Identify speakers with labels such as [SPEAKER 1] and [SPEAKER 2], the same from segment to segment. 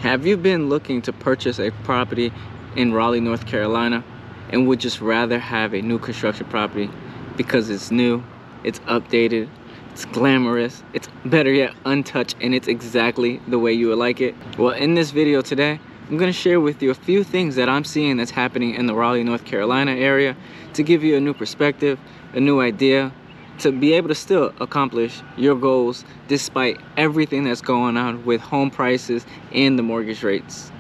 [SPEAKER 1] Have you been looking to purchase a property in Raleigh, North Carolina, and would just rather have a new construction property because it's new, it's updated, it's glamorous, it's better yet untouched, and it's exactly the way you would like it? Well, in this video today, I'm going to share with you a few things that I'm seeing that's happening in the Raleigh, North Carolina area to give you a new perspective, a new idea, to be able to still accomplish your goals despite everything that's going on with home prices and the mortgage rates.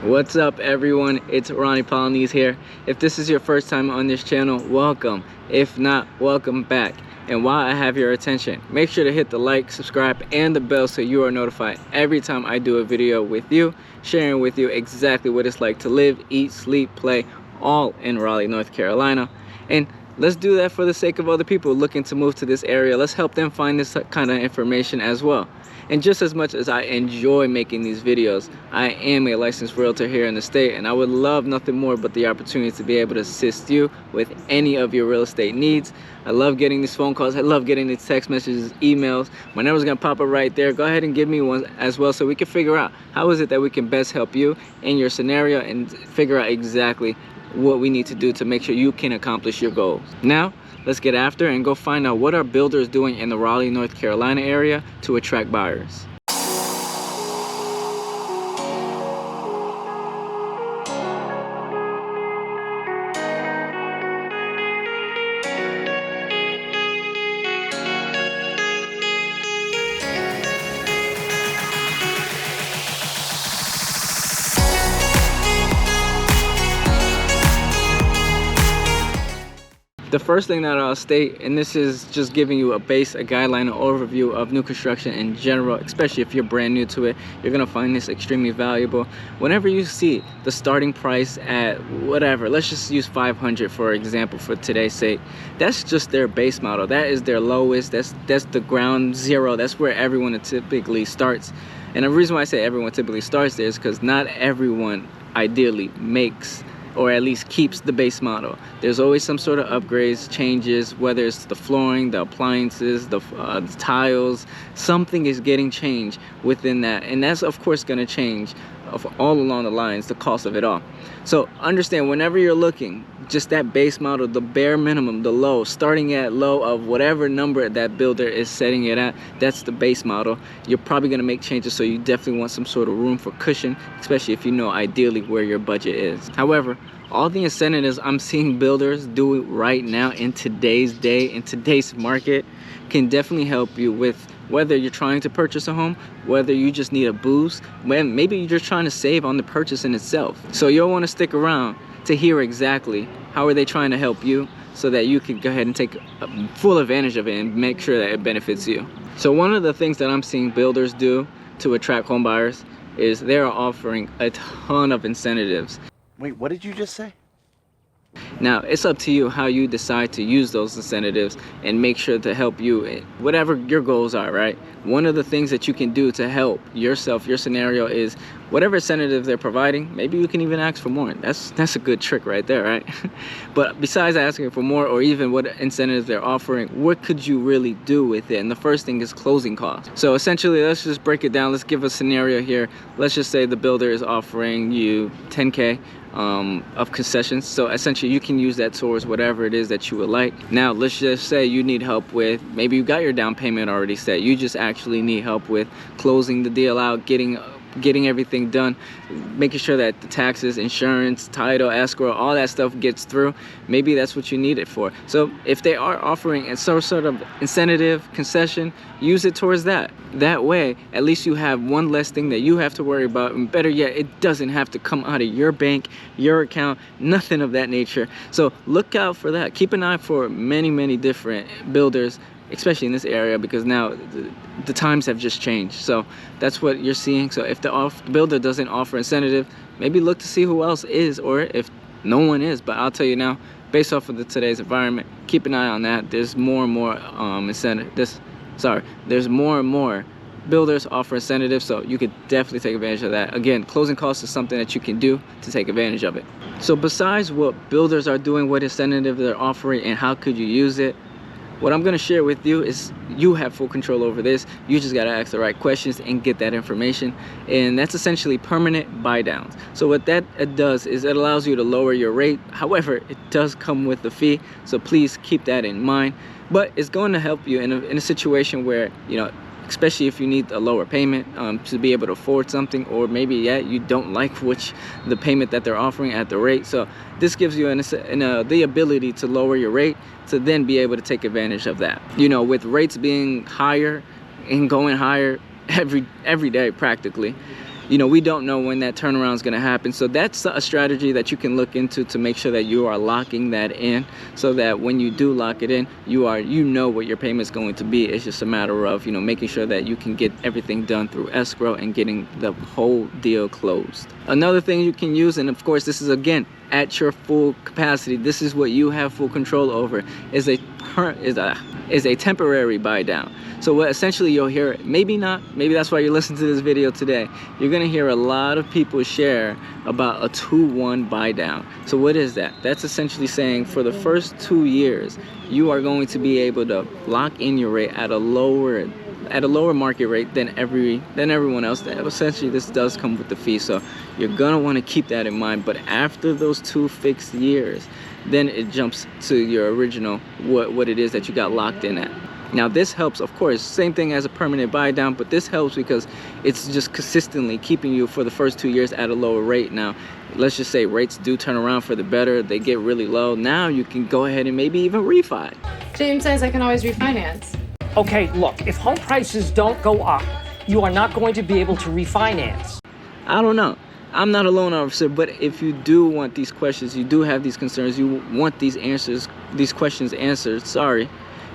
[SPEAKER 1] What's up, everyone? It's Roney Polynice here. If this is your first time on this channel, welcome. If not, welcome back. And while I have your attention, make sure to hit the like, subscribe, and the bell so you are notified every time I do a video with you, sharing with you exactly what it's like to live, eat, sleep, play, all in Raleigh, North Carolina. And let's do that for the sake of other people looking to move to this area. Let's help them find this kind of information as well. And just as much as I enjoy making these videos, I am a licensed realtor here in the state, and I would love nothing more but the opportunity to be able to assist you with any of your real estate needs. I love getting these phone calls. I love getting these text messages, emails. My number's gonna pop up right there. Go ahead and give me one as well so we can figure out how is it that we can best help you in your scenario and figure out exactly what we need to do to make sure you can accomplish your goals. Now, let's get after and go find out what are builders doing in the Raleigh, North Carolina area to attract buyers. The first thing that I'll state, and this is just giving you a guideline, an overview of new construction in general, especially if you're brand new to it, you're gonna find this extremely valuable. Whenever you see the starting price at whatever, let's just use 500 for example for today's sake, that's just their base model. That is their lowest, that's the ground zero, that's where everyone typically starts. And the reason why I say everyone typically starts there is because not everyone ideally makes or at least keeps the base model. There's always some sort of upgrades, changes, whether it's the flooring, the appliances, the tiles, something is getting changed within that. And that's of course gonna change all along the lines, the cost of it all. So understand, whenever you're looking, just that base model, the bare minimum, the low, starting at low of whatever number that builder is setting it at, that's the base model. You're probably gonna make changes, so you definitely want some sort of room for cushion, especially if you know ideally where your budget is. However, all the incentives I'm seeing builders do right now in today's day, in today's market, can definitely help you with whether you're trying to purchase a home, whether you just need a boost, maybe you're just trying to save on the purchase in itself. So you'll want to stick around to hear exactly how are they trying to help you so that you can go ahead and take full advantage of it and make sure that it benefits you. So one of the things that I'm seeing builders do to attract home buyers is they're offering a ton of incentives.
[SPEAKER 2] Wait, what did you just say?
[SPEAKER 1] Now, it's up to you how you decide to use those incentives and make sure to help you in whatever your goals are, right? One of the things that you can do to help yourself, your scenario, is whatever incentives they're providing, maybe you can even ask for more. That's a good trick right there, right? But besides asking for more or even what incentives they're offering, what could you really do with it? And the first thing is closing costs. So essentially, let's just break it down. Let's give a scenario here. Let's just say the builder is offering you 10K of concessions. So essentially you can use that towards whatever it is that you would like. Now let's just say you need help with, maybe you got your down payment already set, you just actually need help with closing the deal out, getting everything done, making sure that the taxes, insurance, title, escrow, all that stuff gets through. Maybe that's what you need it for. So if they are offering some sort of incentive, concession, use it towards that. That way, at least you have one less thing that you have to worry about, and better yet, it doesn't have to come out of your bank, your account, nothing of that nature. So look out for that. Keep an eye for many different builders, especially in this area, because now the times have just changed. So that's what you're seeing. So if the builder doesn't offer incentive, maybe look to see who else is, or if no one is. But I'll tell you now, based off of today's environment, keep an eye on that. There's more and more there's more and more builders offer incentives, so you could definitely take advantage of that. Again, closing costs is something that you can do to take advantage of it. So besides what builders are doing, what incentive they're offering, and how could you use it, what I'm going to share with you is you have full control over this. You just got to ask the right questions and get that information. And that's essentially permanent buy downs. So what that does is it allows you to lower your rate. However, it does come with a fee. So please keep that in mind. But it's going to help you in a situation where, you know, especially if you need a lower payment to be able to afford something, or maybe you don't like the payment that they're offering at the rate. So this gives you the ability to lower your rate to then be able to take advantage of that. You know, with rates being higher and going higher every day practically, you know, we don't know when that turnaround is going to happen. So that's a strategy that you can look into to make sure that you are locking that in, so that when you do lock it in, you know what your payment is going to be. It's just a matter of, you know, making sure that you can get everything done through escrow and getting the whole deal closed. Another thing you can use, and of course this is again at your full capacity, this is what you have full control over, is a temporary buy down. So what essentially you'll hear, maybe that's why you're listening to this video today, you're gonna hear a lot of people share about a 2-1 buy down. So what is that? That's essentially saying for the first 2 years, you are going to be able to lock in your rate at a lower market rate than everyone else. Essentially this does come with the fee, so you're gonna want to keep that in mind. But after those 2 fixed years, then it jumps to your original what it is that you got locked in at. Now this helps, of course, same thing as a permanent buy down, but this helps because it's just consistently keeping you for the first 2 years at a lower rate. Now let's just say rates do turn around for the better, they get really low, now you can go ahead and maybe even refi.
[SPEAKER 2] James says I can always refinance.
[SPEAKER 3] Okay, look, if home prices don't go up, you are not going to be able to refinance.
[SPEAKER 1] I don't know. I'm not a loan officer, but if you do want these questions, you do have these concerns, you want these questions answered,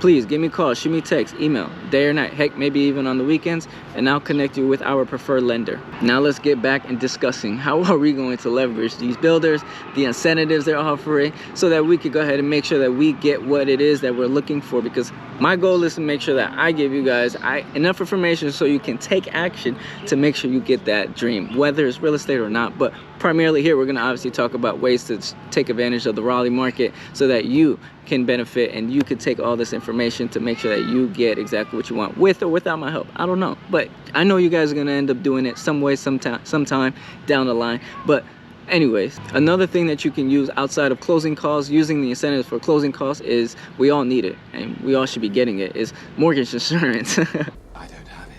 [SPEAKER 1] please give me a call, shoot me a text, email, day or night, heck, maybe even on the weekends, and I'll connect you with our preferred lender. Now let's get back and discussing how are we going to leverage these builders, the incentives they're offering, so that we could go ahead and make sure that we get what it is that we're looking for. Because my goal is to make sure that I give you guys enough information so you can take action to make sure you get that dream, whether it's real estate or not. But primarily here, we're gonna obviously talk about ways to take advantage of the Raleigh market so that you can benefit and you can take all this information to make sure that you get exactly what you want, with or without my help. I don't know, but I know you guys are gonna end up doing it some way, sometime down the line. But anyways, another thing that you can use outside of closing costs, using the incentives for closing costs, is we all need it and we all should be getting it, is mortgage insurance.
[SPEAKER 4] I don't have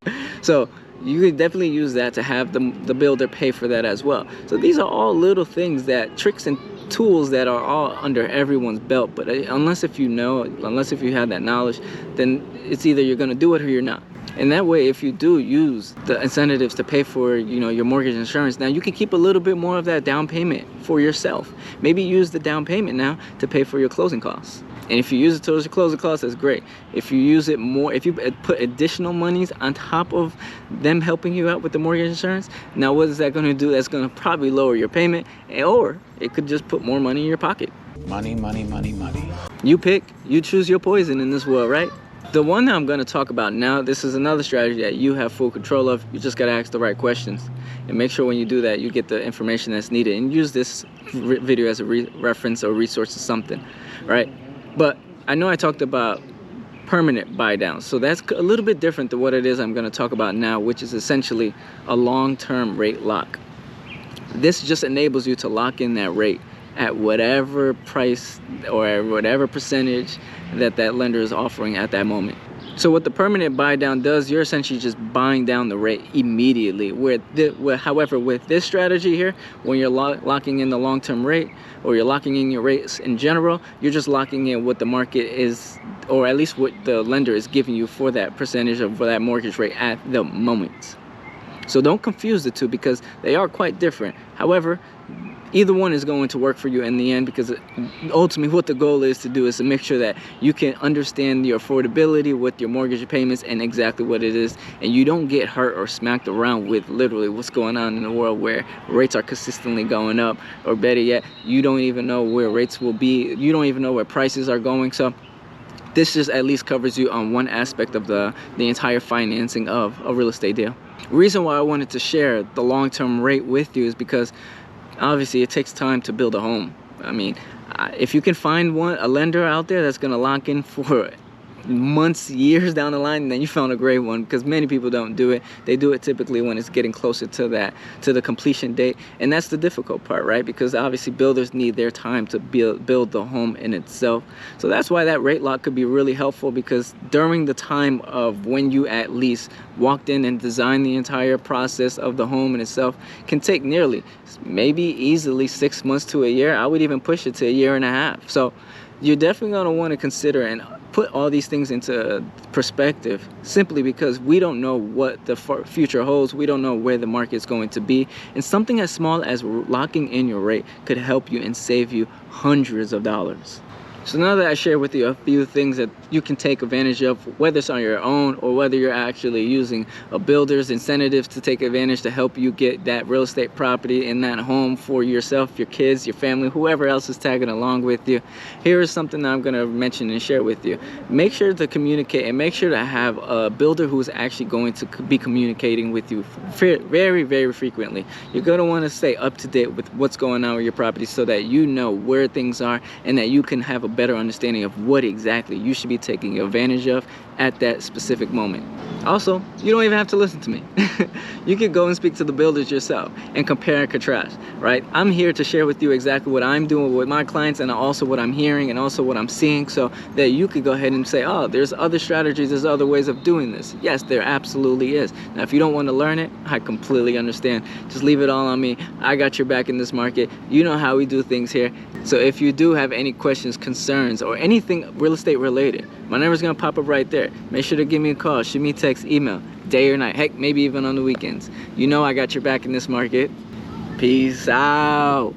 [SPEAKER 4] it.
[SPEAKER 1] So you could definitely use that to have the builder pay for that as well. So these are all little things, tricks and tools that are all under everyone's belt. But unless if you have that knowledge, then it's either you're gonna do it or you're not. And that way, if you do use the incentives to pay for, you know, your mortgage insurance, now you can keep a little bit more of that down payment for yourself. Maybe use the down payment now to pay for your closing costs. And if you use it towards your closing costs, that's great. If you use it more, if you put additional monies on top of them helping you out with the mortgage insurance, now what is that going to do? That's going to probably lower your payment, or it could just put more money in your pocket.
[SPEAKER 4] Money, money, money, money.
[SPEAKER 1] You choose your poison in this world, right? The one that I'm going to talk about now, this is another strategy that you have full control of. You just got to ask the right questions and make sure when you do that, you get the information that's needed, and use this video as a reference or resource or something, right? But I know I talked about permanent buy downs, so that's a little bit different than what it is I'm going to talk about now, which is essentially a long-term rate lock. This just enables you to lock in that rate at whatever price or whatever percentage that lender is offering at that moment. So what the permanent buy down does, you're essentially just buying down the rate immediately. However, with this strategy here, when you're locking in the long-term rate, or you're locking in your rates in general, you're just locking in what the market is, or at least what the lender is giving you for that percentage of for that mortgage rate at the moment. So don't confuse the two, because they are quite different. However, either one is going to work for you in the end, because ultimately what the goal is to do is to make sure that you can understand your affordability with your mortgage payments and exactly what it is, and you don't get hurt or smacked around with literally what's going on in the world where rates are consistently going up, or better yet, you don't even know where rates will be, you don't even know where prices are going. So this just at least covers you on one aspect of the entire financing of a real estate deal. The reason why I wanted to share the long-term rate with you is because obviously it takes time to build a home. I mean, if you can find a lender out there that's going to lock in for months, years down the line, then you found a great one, because many people don't do it. They do it typically when it's getting closer to the completion date, and that's the difficult part, right? Because obviously builders need their time to build the home in itself. So that's why that rate lock could be really helpful, because during the time of when you at least walked in and designed the entire process of the home in itself can take nearly, maybe easily 6 months to a year. I would even push it to a year and a half. So you're definitely going to want to consider and put all these things into perspective, simply because we don't know what the future holds. We don't know where the market's going to be, and something as small as locking in your rate could help you and save you hundreds of dollars. So now that I share with you a few things that you can take advantage of, whether it's on your own or whether you're actually using a builder's incentives to take advantage to help you get that real estate property in that home for yourself, your kids, your family, whoever else is tagging along with you, here is something that I'm going to mention and share with you. Make sure to communicate, and make sure to have a builder who's actually going to be communicating with you very, very frequently. You're going to want to stay up to date with what's going on with your property, so that you know where things are and that you can have a better understanding of what exactly you should be taking advantage of at that specific moment. Also, you don't even have to listen to me. You can go and speak to the builders yourself and compare and contrast, right? I'm here to share with you exactly what I'm doing with my clients, and also what I'm hearing and also what I'm seeing, so that you could go ahead and say, oh, there's other strategies, there's other ways of doing this. Yes, there absolutely is. Now, if you don't want to learn it, I completely understand. Just leave it all on me. I got your back in this market. You know how we do things here. So if you do have any questions, concerns, or anything real estate related, my number's gonna pop up right there. Make sure to give me a call, shoot me a text, email, day or night, heck, maybe even on the weekends. You know I got your back in this market. Peace out.